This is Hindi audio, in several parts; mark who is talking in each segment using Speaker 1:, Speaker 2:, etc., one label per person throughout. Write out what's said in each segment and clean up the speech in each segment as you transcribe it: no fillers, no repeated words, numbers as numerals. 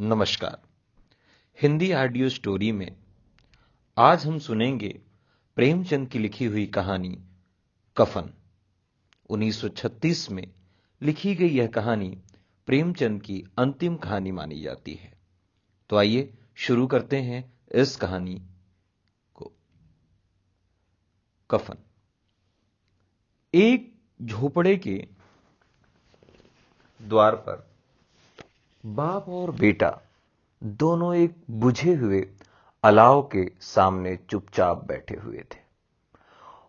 Speaker 1: नमस्कार। हिंदी ऑडियो स्टोरी में आज हम सुनेंगे प्रेमचंद की लिखी हुई कहानी कफन। 1936 में लिखी गई यह कहानी प्रेमचंद की अंतिम कहानी मानी जाती है। तो आइए शुरू करते हैं इस कहानी को। कफन। एक झोपड़े के द्वार पर बाप और बेटा दोनों एक बुझे हुए अलाव के सामने चुपचाप बैठे हुए थे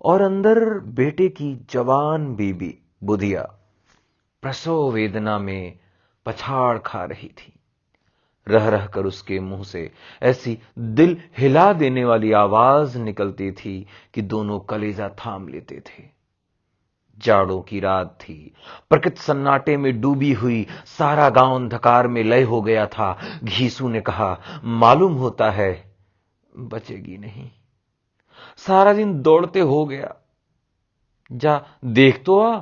Speaker 1: और अंदर बेटे की जवान बीबी बुधिया प्रसव वेदना में पछाड़ खा रही थी। रह रह कर उसके मुंह से ऐसी दिल हिला देने वाली आवाज निकलती थी कि दोनों कलेजा थाम लेते थे। जाड़ों की रात थी। प्रकृति सन्नाटे में डूबी हुई, सारा गांव अंधकार में लय हो गया था। घीसू ने कहा, मालूम होता है बचेगी नहीं। सारा दिन दौड़ते हो गया, जा देख तो आ।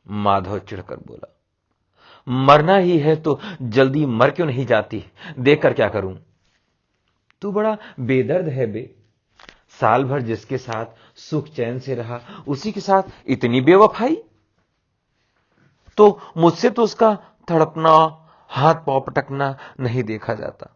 Speaker 1: माधव चिढ़कर बोला, मरना ही है तो जल्दी मर क्यों नहीं जाती? देखकर क्या करूं? तू बड़ा बेदर्द है बे। साल भर जिसके साथ सुख चैन से रहा, उसी के साथ इतनी बेवफाई। तो मुझसे तो उसका तड़पना, हाथ पांव पटकना नहीं देखा जाता।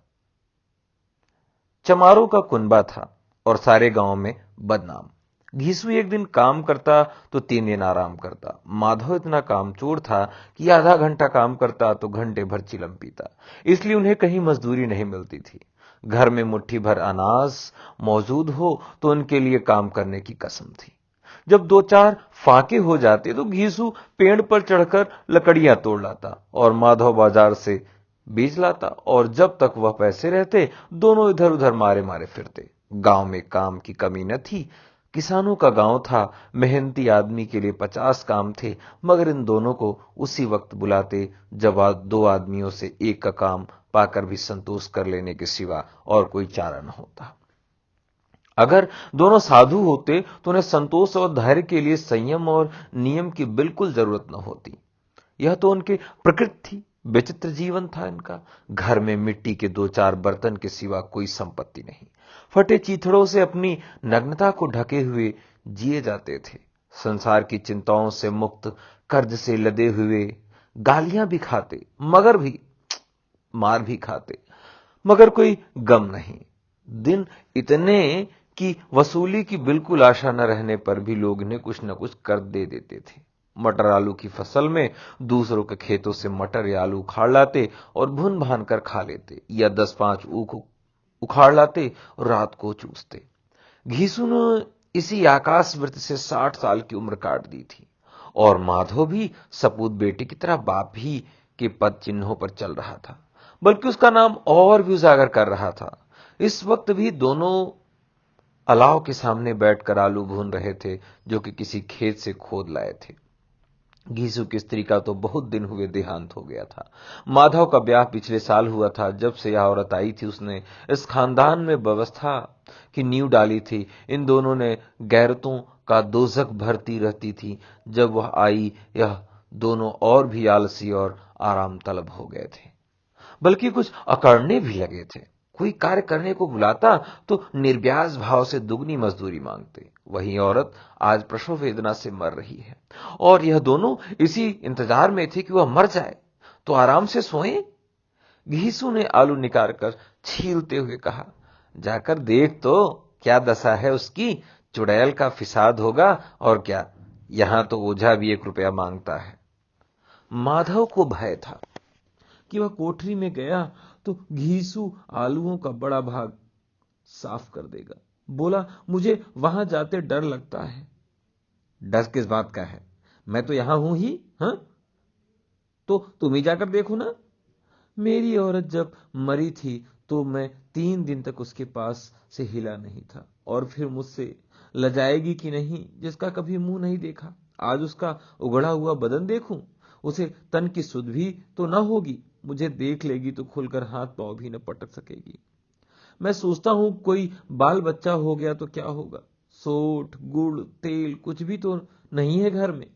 Speaker 1: चमारों का कुनबा था और सारे गांव में बदनाम। घीसू एक दिन काम करता तो 3 दिन आराम करता। माधव इतना कामचोर था कि आधा घंटा काम करता तो घंटे भर चिलम पीता। इसलिए उन्हें कहीं मजदूरी नहीं मिलती थी। घर में मुट्ठी भर अनाज मौजूद हो तो उनके लिए काम करने की कसम थी। जब 2-4 फाके हो जाते तो घीसू पेड़ पर चढ़कर लकड़ियां तोड़ लाता और माधव बाजार से बीज लाता, और जब तक वह पैसे रहते दोनों इधर उधर मारे मारे फिरते। गांव में काम की कमी न थी। किसानों का गांव था। मेहनती आदमी के लिए 50 काम थे, मगर इन दोनों को उसी वक्त बुलाते जब 2 आदमियों से एक का काम पाकर भी संतोष कर लेने के सिवा और कोई चारा न होता। अगर दोनों साधु होते तो उन्हें संतोष और धैर्य के लिए संयम और नियम की बिल्कुल जरूरत न होती। यह तो उनके प्रकृति थी। विचित्र जीवन था इनका। घर में मिट्टी के 2-4 बर्तन के सिवा कोई संपत्ति नहीं। फटे चीथड़ों से अपनी नग्नता को ढके हुए जिए जाते थे। संसार की चिंताओं से मुक्त, कर्ज से लदे हुए, गालियां भी खाते मगर भी मार भी खाते, मगर कोई गम नहीं। दिन इतने कि वसूली की बिल्कुल आशा न रहने पर भी लोग इन्हें कुछ न कुछ कर दे देते थे। मटर आलू की फसल में दूसरों के खेतों से मटर या आलू उखाड़ लाते और भुन भान कर खा लेते, या 10-5 ऊख उखाड़ लाते और रात को चूसते। घीसू ने इसी आकाश वृत्ति से 60 साल की उम्र काट दी थी और माधव भी सपूत बेटे की तरह बाप भी के पद चिन्हों पर चल रहा था, बल्कि उसका नाम और भी उजागर कर रहा था। इस वक्त भी दोनों अलाव के सामने बैठकर आलू भून रहे थे जो कि किसी खेत से खोद लाए थे। घीसू की स्त्री का तो बहुत दिन हुए देहांत हो गया था। माधव का ब्याह पिछले साल हुआ था। जब से यह औरत आई थी उसने इस खानदान में व्यवस्था की नींव डाली थी। इन दोनों ने गैरतों का दोजख भरती रहती थी। जब वह आई यह दोनों और भी आलसी और आराम तलब हो गए थे, बल्कि कुछ अकड़ने भी लगे थे। कोई कार्य करने को बुलाता तो निर्व्याज भाव से दुगनी मजदूरी मांगते। वही औरत आज प्रसव वेदना से मर रही है और यह दोनों इसी इंतजार में थे कि वह मर जाए तो आराम से सोएं। घीसू ने आलू निकाल कर छीलते हुए कहा, जाकर देख तो क्या दशा है उसकी। चुड़ैल का फिसाद होगा और क्या। यहां तो ओझा भी 1 रुपया मांगता है। माधव को भय था कि वह कोठरी में गया तो घीसू आलूओं का बड़ा भाग साफ कर देगा। बोला, मुझे वहां जाते डर लगता है। डर किस बात का है? मैं तो यहां हूं ही। हां, तो तुम ही जाकर देखो ना। मेरी औरत जब मरी थी तो मैं 3 दिन तक उसके पास से हिला नहीं था, और फिर मुझसे लजाएगी कि नहीं जिसका कभी मुंह नहीं देखा। आज उसका उगड़ा हुआ बदन देखूं, उसे तन की सुध भी तो न होगी। मुझे देख लेगी तो खुलकर हाथ पांव भी न पटक सकेगी। मैं सोचता हूं कोई बाल बच्चा हो गया तो क्या होगा। सोठ, गुड़, तेल कुछ भी तो नहीं है घर में।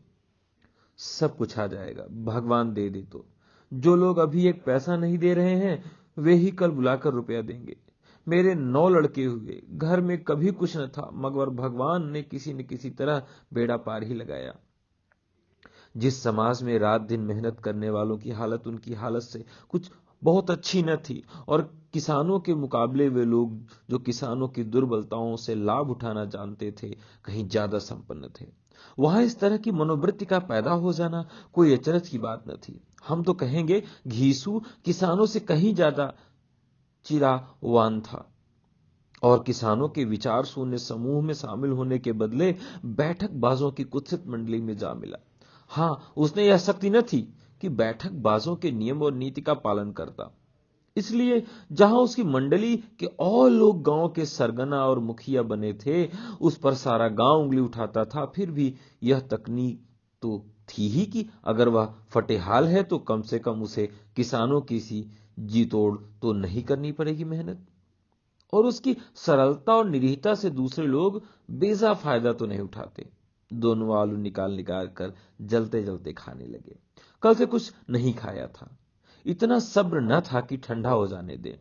Speaker 1: सब कुछ आ जाएगा, भगवान दे दे तो।
Speaker 2: जो लोग अभी एक पैसा नहीं दे रहे हैं वे ही कल बुलाकर रुपया देंगे। मेरे 9 लड़के हुए, घर में कभी कुछ न था, मगर भगवान ने न किसी तरह बेड़ा पार ही लगाया। जिस समाज में रात दिन मेहनत करने वालों की हालत उनकी हालत से कुछ बहुत अच्छी न थी, और किसानों के मुकाबले वे लोग जो किसानों की दुर्बलताओं से लाभ उठाना जानते थे कहीं ज्यादा संपन्न थे, वहां इस तरह की मनोवृत्ति का पैदा हो जाना कोई अचरज की बात न थी। हम तो कहेंगे घीसू किसानों से कहीं ज्यादा चिरावान था, और किसानों के विचार शून्य समूह में शामिल होने के बदले बैठक बाजों की कुत्सित मंडली में जा मिला। हां, उसने यह शक्ति न थी कि बैठक बाजों के नियम और नीति का पालन करता, इसलिए जहां उसकी मंडली के और लोग गांव के सरगना और मुखिया बने थे, उस पर सारा गांव उंगली उठाता था। फिर भी यह तकनीक तो थी ही कि अगर वह फटेहाल है तो कम से कम उसे किसानों की सी जी तोड़ तो नहीं करनी पड़ेगी मेहनत, और उसकी सरलता और निरीहता से दूसरे लोग बेजा फायदा तो नहीं उठाते। दोनों आलू निकाल निकाल कर जलते जलते खाने लगे। कल से कुछ नहीं खाया था, इतना सब्र न था कि ठंडा हो जाने दे।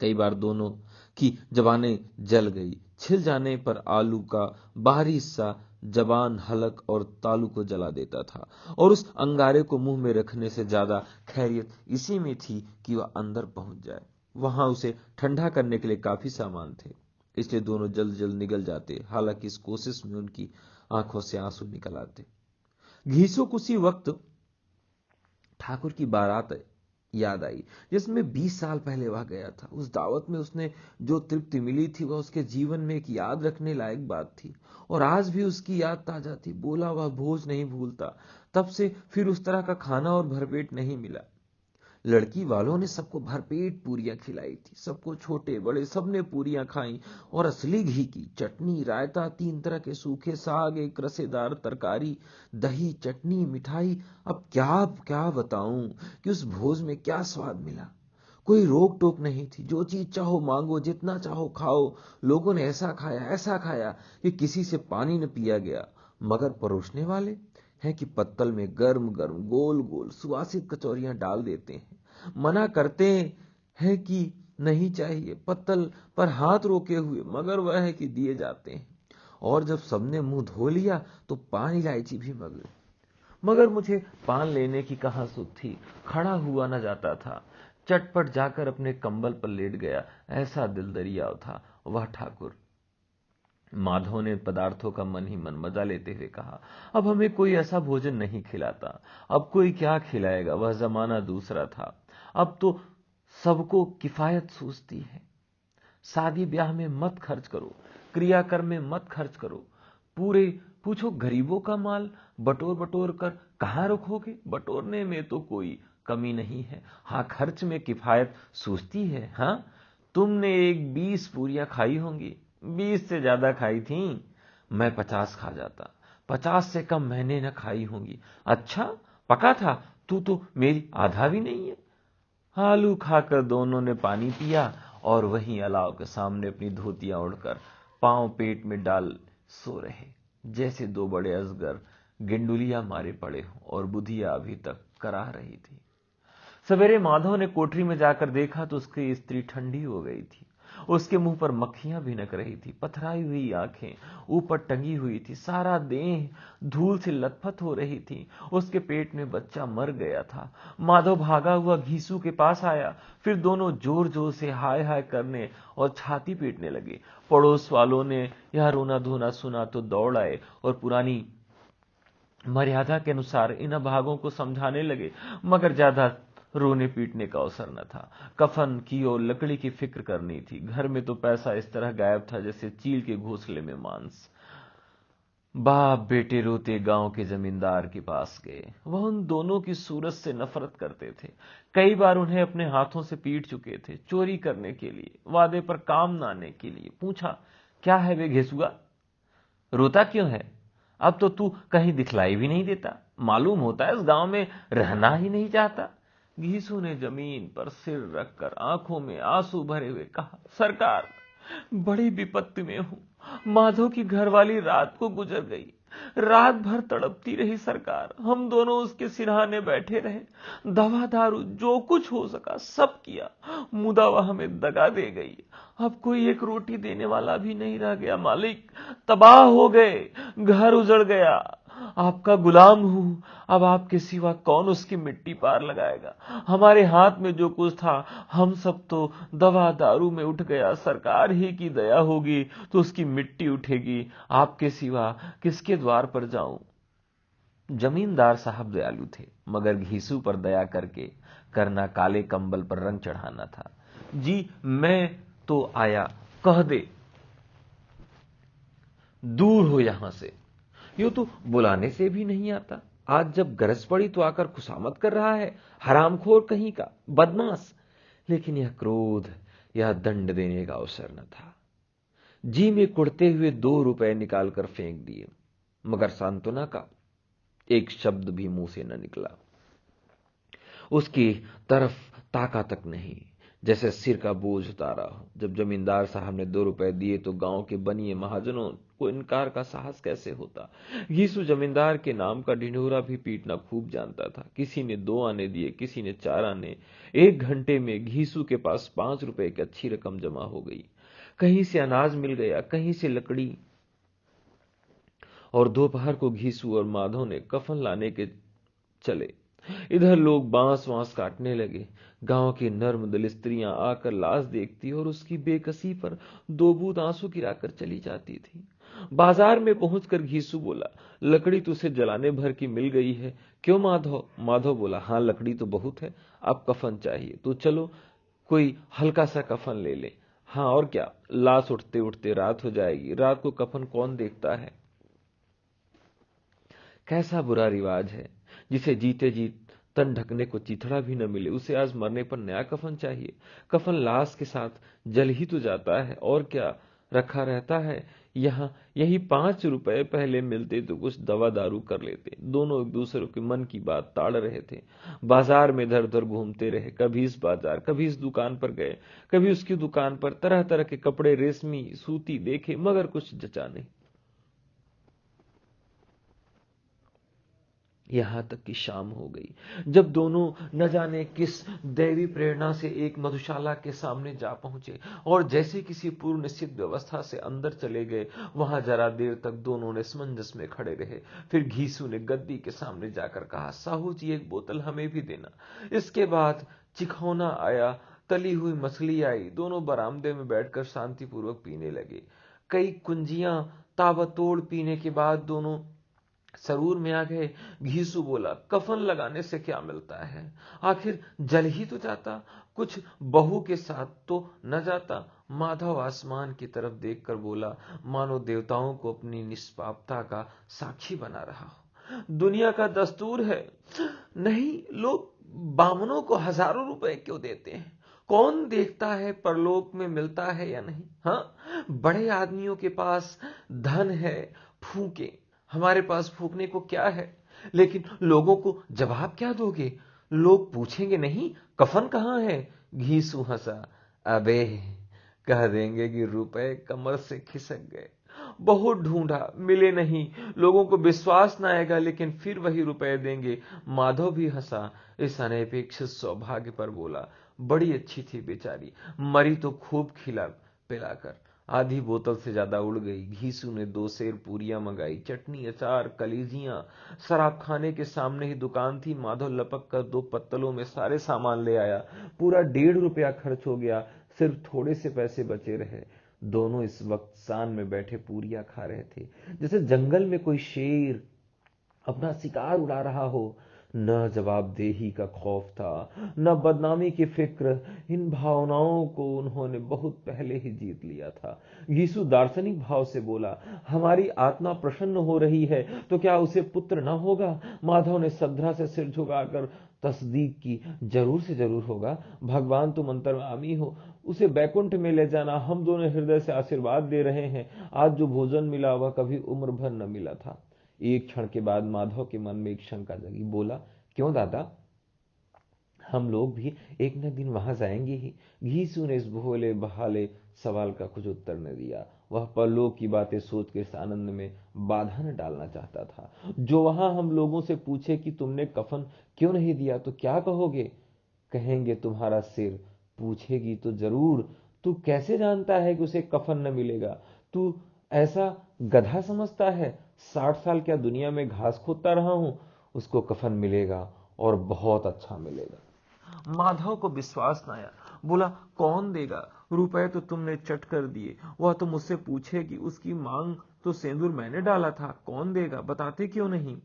Speaker 2: कई बार दोनों की जबानें जल गई। छिल जाने पर आलू का बाहरी हिस्सा जबान, हलक और तालू को जला देता था, और उस अंगारे को मुंह में रखने से ज्यादा खैरियत इसी में थी कि वह अंदर पहुंच जाए। वहां उसे ठंडा करने के लिए काफी सामान थे, इसलिए दोनों जल्द जल्द निगल जाते। हालांकि इस कोशिश में उनकी आंखों से आंसू निकल आते। घीसो को उसी वक्त ठाकुर की बारात याद आई, जिसमें 20 साल पहले वह गया था। उस दावत में उसने जो तृप्ति मिली थी वह उसके जीवन में एक याद रखने लायक बात थी, और आज भी उसकी याद ताजा थी। बोला वह भोज नहीं भूलता। तब से फिर उस तरह का खाना और भरपेट नहीं मिला। लड़की वालों ने सबको भरपेट पूरियां खिलाई थी, सबको छोटे बड़े सबने पूरियां खाई, और असली घी की चटनी, रायता, 3 तरह के सूखे साग, एक रसेदार तरकारी, दही, चटनी, मिठाई। अब क्या क्या बताऊं कि उस भोज में क्या स्वाद मिला। कोई रोक टोक नहीं थी, जो चीज चाहो मांगो, जितना चाहो खाओ। लोगों ने ऐसा खाया कि किसी से पानी न पिया गया। मगर परोसने वाले हैं कि पत्तल में गर्म गर्म गोल गोल सुवासित कचौरियां डाल देते हैं। मना करते हैं कि नहीं चाहिए, पत्तल पर हाथ रोके हुए, मगर वह है कि दिए जाते हैं। और जब सबने मुंह धो लिया तो पान इलायची भी मगले, मगर मुझे पान लेने की कहां सुध थी। खड़ा हुआ न जाता था। चटपट जाकर अपने कंबल पर लेट गया, ऐसा दिल दरिया था वह ठाकुर। माधव ने पदार्थों का मन ही मन मजा लेते हुए कहा, अब हमें कोई ऐसा भोजन नहीं खिलाता। अब कोई क्या खिलाएगा, वह जमाना दूसरा था। अब तो सबको किफायत सूझती है। शादी ब्याह में मत खर्च करो, क्रियाक्रम में मत खर्च करो। पूरे पूछो गरीबों का माल बटोर बटोर कर कहां रखोगे। बटोरने में तो कोई कमी नहीं है, हाँ खर्च में किफायत सूझती है। हाँ, तुमने एक 20 पूरियां खाई होंगी, 20 से ज्यादा खाई थी। मैं 50 खा जाता, 50 से कम मैंने न खाई होंगी। अच्छा पका था, तू तो मेरी आधा भी नहीं है। आलू खाकर दोनों ने पानी पिया, और वहीं अलाव के सामने अपनी धोतियां ओढ़कर पांव पेट में डाल सो रहे, जैसे 2 बड़े अजगर गेंडुलिया मारे पड़े हों, और बुधिया अभी तक कराह रही थी। सवेरे माधव ने कोठरी में जाकर देखा तो उसकी स्त्री ठंडी हो गई थी। उसके मुंह पर मक्खियां भिनक रही थी, पथराई हुई आंखें ऊपर टंगी हुई थी, सारा देह धूल से लथपथ हो रही थी। उसके पेट में बच्चा मर गया था। माधव भागा हुआ घीसू के पास आया, फिर दोनों जोर जोर से हाय हाय करने और छाती पीटने लगे। पड़ोस वालों ने यह रोना धोना सुना तो दौड़ आए और पुरानी मर्यादा के अनुसार इन अभागों को समझाने लगे, मगर ज्यादा रोने पीटने का अवसर न था। कफन की और लकड़ी की फिक्र करनी थी। घर में तो पैसा इस तरह गायब था जैसे चील के घोंसले में मांस। बाप बेटे रोते गांव के जमींदार के पास गए। वह उन दोनों की सूरत से नफरत करते थे। कई बार उन्हें अपने हाथों से पीट चुके थे, चोरी करने के लिए, वादे पर काम न आने के लिए। पूछा, क्या है वे घेसुआ, रोता क्यों है? अब तो तू कहीं दिखलाई भी नहीं देता, मालूम होता है इस गांव में रहना ही नहीं चाहता। घीसू ने जमीन पर सिर रखकर आंखों में आंसू भरे हुए कहा, सरकार बड़ी विपत्ति में हूं। माधव की घरवाली रात को गुजर गई। रात भर तड़पती रही सरकार। हम दोनों उसके सिरहाने बैठे रहे। दवा दारू जो कुछ हो सका सब किया, मुदा वह हमें दगा दे गई। अब कोई एक रोटी देने वाला भी नहीं रह गया मालिक। तबाह हो गए, घर उजड़ गया। आपका गुलाम हूं, अब आपके सिवा कौन उसकी मिट्टी पार लगाएगा। हमारे हाथ में जो कुछ था हम सब तो दवा दारू में उठ गया। सरकार ही की दया होगी तो उसकी मिट्टी उठेगी, आपके सिवा किसके द्वार पर जाऊं। जमींदार साहब दयालु थे, मगर घीसू पर दया करके करना काले कंबल पर रंग चढ़ाना था। जी मैं तो आया, कह दे दूर हो यहां से। यूं तो बुलाने से भी नहीं आता, आज जब गरज पड़ी तो आकर खुशामद कर रहा है। हरामखोर कहीं का, बदमाश। लेकिन यह क्रोध, यह दंड देने का अवसर न था। जी में कुड़ते हुए 2 रुपए निकालकर फेंक दिए, मगर सांत्वना का एक शब्द भी मुंह से न निकला। उसकी तरफ ताका तक नहीं, जैसे सिर का बोझ उतारा हो। जब जमींदार साहब ने 2 रुपए दिए तो गांव के बनिए महाजनों को इनकार का साहस कैसे होता। घीसू जमींदार के नाम का ढिंढोरा भी पीटना खूब जानता था। किसी ने 2 आने दिए, किसी ने 4 आने। 1 घंटे में घीसू के पास 5 रुपए की अच्छी रकम जमा हो गई। कहीं से अनाज मिल गया, कहीं से लकड़ी। और दोपहर को घीसू और माधव ने कफन लाने के चले। इधर लोग बांस वांस काटने लगे। गांव की नर्मदल स्त्रियां आकर लाश देखती और उसकी बेकसी पर 2 बूंद आंसू गिराकर चली जाती थी। बाजार में पहुंचकर घीसू बोला, लकड़ी तो उसे जलाने भर की मिल गई है। क्यों माधव? माधव बोला, हाँ लकड़ी तो बहुत है, अब कफन चाहिए तो चलो कोई हल्का सा कफन ले ले। हाँ और क्या, लाश उठते उठते रात हो जाएगी, रात को कफन कौन देखता है। कैसा बुरा रिवाज है, जिसे जीते जी तन ढकने को चिथड़ा भी न मिले, उसे आज मरने पर नया कफन चाहिए। कफन लाश के साथ जल ही तो जाता है, और क्या रखा रहता है। यहाँ यही 5 रुपए पहले मिलते तो कुछ दवा दारू कर लेते। दोनों एक दूसरे के मन की बात ताड़ रहे थे। बाजार में इधर उधर घूमते रहे, कभी इस बाजार, कभी इस दुकान पर गए, कभी उसकी दुकान पर। तरह तरह के कपड़े, रेशमी सूती देखे, मगर कुछ जचा नहीं। यहां तक कि शाम हो गई, जब दोनों न जाने किस दैवी प्रेरणा से एक मधुशाला के सामने जा पहुंचे और जैसे किसी पूर्व निश्चित व्यवस्था से अंदर चले गए। वहां जरा देर तक दोनों ने समंजस में खड़े रहे। फिर घीसू ने गद्दी के सामने जाकर कहा, साहू जी एक बोतल हमें भी देना। इसके बाद चिखौना आया, तली हुई मछली आई। दोनों बरामदे में बैठकर शांतिपूर्वक पीने लगे। कई कुंजियां ताबतोड़ पीने के बाद दोनों सरूर में आ गए। घीसू बोला, कफन लगाने से क्या मिलता है, आखिर जल ही तो जाता, कुछ बहू के साथ तो न जाता। माधव आसमान की तरफ देखकर बोला, मानो देवताओं को अपनी निष्पापता का साक्षी बना रहा हो। दुनिया का दस्तूर है। नहीं, लोग बामनों को हजारों रुपए क्यों देते हैं। कौन देखता है परलोक में मिलता है या नहीं। हाँ, बड़े आदमियों के पास धन है, फूके। हमारे पास फूकने को क्या है। लेकिन लोगों को जवाब क्या दोगे। लोग पूछेंगे नहीं कफन कहां है। घीसू हंसा, अबे कह देंगे कि रुपए कमर से खिसक गए, बहुत ढूंढा मिले नहीं। लोगों को विश्वास न आएगा, लेकिन फिर वही रुपए देंगे। माधव भी हंसा, इस अनपेक्षित सौभाग्य पर बोला, बड़ी अच्छी थी बेचारी, मरी तो खूब खिला पिलाकर। आधी बोतल से ज्यादा उड़ गई। घीसू ने 2 सेर पूरियां मंगाई, चटनी, अचार, कलीजियां। शराब खाने के सामने ही दुकान थी। माधव लपक कर 2 पत्तलों में सारे सामान ले आया। पूरा 1.5 रुपया खर्च हो गया, सिर्फ थोड़े से पैसे बचे रहे। दोनों इस वक्त सान में बैठे पूरियां खा रहे थे, जैसे जंगल में कोई शेर अपना शिकार उड़ा रहा हो। न जवाबदेही का खौफ था, न बदनामी की फिक्र। इन भावनाओं को उन्होंने बहुत पहले ही जीत लिया था। यीशु दार्शनिक भाव से बोला, हमारी आत्मा प्रसन्न हो रही है तो क्या उसे पुत्र न होगा। माधव ने श्रद्धा से सिर झुकाकर तस्दीक की, जरूर से जरूर होगा। भगवान तुम अंतर्यामी हो, उसे बैकुंठ में ले जाना। हम दोनों हृदय से आशीर्वाद दे रहे हैं। आज जो भोजन मिला वह कभी उम्र भर न मिला था। एक क्षण के बाद माधव के मन में एक शंका जगी। बोला, क्यों दादा, हम लोग भी एक न दिन वहां जाएंगे ही। घीसू ने इस भोले भाले सवाल का कुछ उत्तर न दिया।
Speaker 1: वह पलों की बातें सोच के इस आनंद में बाधा न डालना चाहता था। जो वहां हम लोगों से पूछे कि तुमने कफन क्यों नहीं दिया तो क्या कहोगे? कहेंगे तुम्हारा सिर। पूछेगी तो जरूर, तू कैसे जानता है कि उसे कफन न मिलेगा? तू ऐसा गधा समझता है? 60 साल क्या दुनिया में घास खोदता रहा हूं, उसको कफन मिलेगा और बहुत अच्छा मिलेगा।
Speaker 2: माधव को विश्वास न आया। बोला, कौन देगा? रुपए तो तुमने चट कर दिए। वह तो मुझसे पूछेगी, उसकी मांग तो सिंदूर मैंने डाला था। कौन देगा? बताते क्यों नहीं?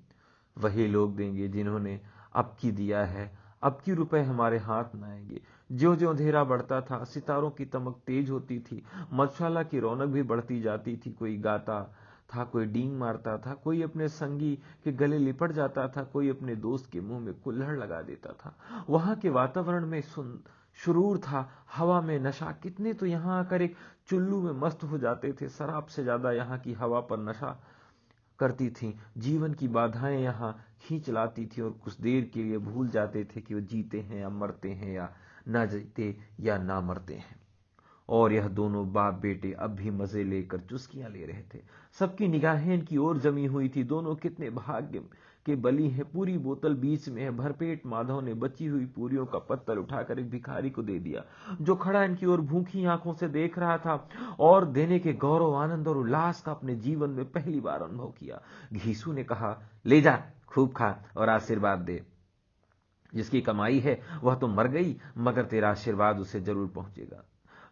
Speaker 1: वही लोग देंगे जिन्होंने अब की दिया है। अब की रुपए हमारे हाथ न आएंगे। ज्यों ज्यों अंधेरा बढ़ता था, सितारों की तमक तेज होती थी, मधुशाला की रौनक भी बढ़ती जाती थी। कोई गाता था, कोई डींग मारता था, कोई अपने संगी के गले लिपट जाता था, कोई अपने दोस्त के मुंह में कुल्हड़ लगा देता था। वहां के वातावरण में सुरूर था, हवा में नशा। कितने तो यहां आकर एक चुल्लू में मस्त हो जाते थे। शराब से ज्यादा यहाँ की हवा पर नशा करती थी। जीवन की बाधाएं यहां खींच लाती थी और कुछ देर के लिए भूल जाते थे कि वो जीते हैं या मरते हैं, या ना जीते या ना मरते हैं। और यह दोनों बाप बेटे अब भी मजे लेकर चुस्कियां ले रहे थे। सबकी निगाहें इनकी ओर जमी हुई थी। दोनों कितने भाग्य के बली हैं। पूरी बोतल बीच में है। भरपेट माधव ने बची हुई पूरियों का पत्तल उठाकर एक भिखारी को दे दिया, जो खड़ा इनकी ओर भूखी आंखों से देख रहा था और देने के गौरव, आनंद और उल्लास का अपने जीवन में पहली बार अनुभव किया। घीसू ने कहा, ले जा, खूब खा और आशीर्वाद दे। जिसकी कमाई है वह तो मर गई, मगर तेरा आशीर्वाद उसे जरूर पहुंचेगा।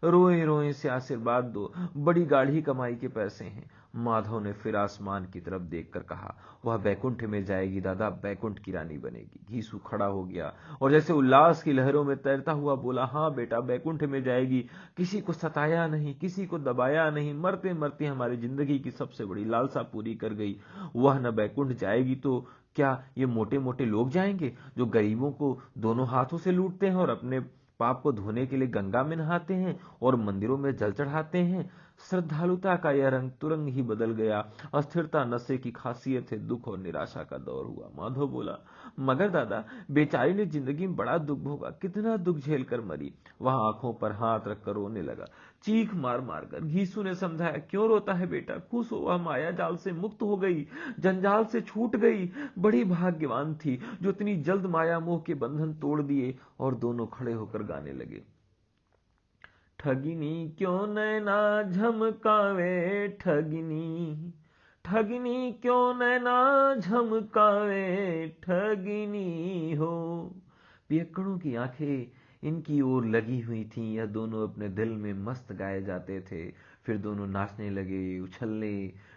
Speaker 1: रोए रोए से आशीर्वाद दो, बड़ी गाढ़ी कमाई के पैसे हैं। माधव ने फिर आसमान की तरफ देखकर कहा, वह बैकुंठ में जाएगी दादा, बैकुंठ की रानी बनेगी। घीसू खड़ा हो गया और जैसे उल्लास की लहरों में तैरता हुआ बोला, हाँ बेटा, बैकुंठ में जाएगी। किसी को सताया नहीं, किसी को दबाया नहीं, मरते मरते हमारी जिंदगी की सबसे बड़ी लालसा पूरी कर गई। वह न बैकुंठ जाएगी तो क्या ये मोटे मोटे लोग जाएंगे, जो गरीबों को दोनों हाथों से लूटते हैं और अपने पाप को धोने के लिए गंगा में नहाते हैं और मंदिरों में जल चढ़ाते हैं? श्रद्धालुता का यह रंग तुरंग ही बदल गया। अस्थिरता नशे की खासियत है। दुख और निराशा का दौर हुआ। माधव बोला, मगर दादा, बेचारी ने जिंदगी में बड़ा दुख भोगा, कितना दुख झेल कर मरी। वहां आंखों पर हाथ रखकर रोने लगा, चीख मार मार कर। घीसू ने समझाया, क्यों रोता है बेटा, खुश हो, वह माया जाल से मुक्त हो गई, जंजाल से छूट गई। बड़ी भाग्यवान थी जो इतनी जल्द माया मोह के बंधन तोड़ दिए। और दोनों खड़े होकर गाने लगे, ठगिनी क्यों नैना झमकावे, ठगिनी, ठगिनी क्यों नैना झमकावे, ठगिनी हो। पियक्कड़ों की आंखें इनकी ओर लगी हुई थीं। यह दोनों अपने दिल में मस्त गाए जाते थे। फिर दोनों नाचने लगे, उछलने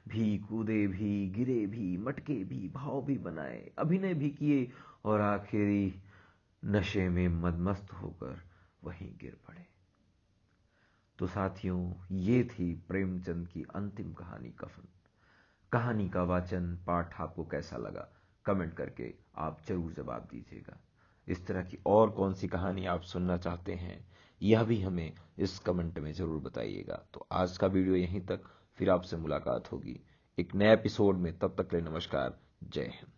Speaker 1: भी, कूदे भी, गिरे भी, मटके भी, भाव भी बनाए, अभिनय भी किए और आखिरी नशे में मदमस्त होकर वहीं गिर पड़े। तो साथियों, ये थी प्रेमचंद की अंतिम कहानी कफन। कहानी का वाचन पाठ आपको कैसा लगा, कमेंट करके आप जरूर जवाब दीजिएगा। इस तरह की और कौन सी कहानी आप सुनना चाहते हैं, यह भी हमें इस कमेंट में जरूर बताइएगा। तो आज का वीडियो यहीं तक, फिर आपसे मुलाकात होगी एक नए एपिसोड में। तब तक के लिए नमस्कार, जय हिंद।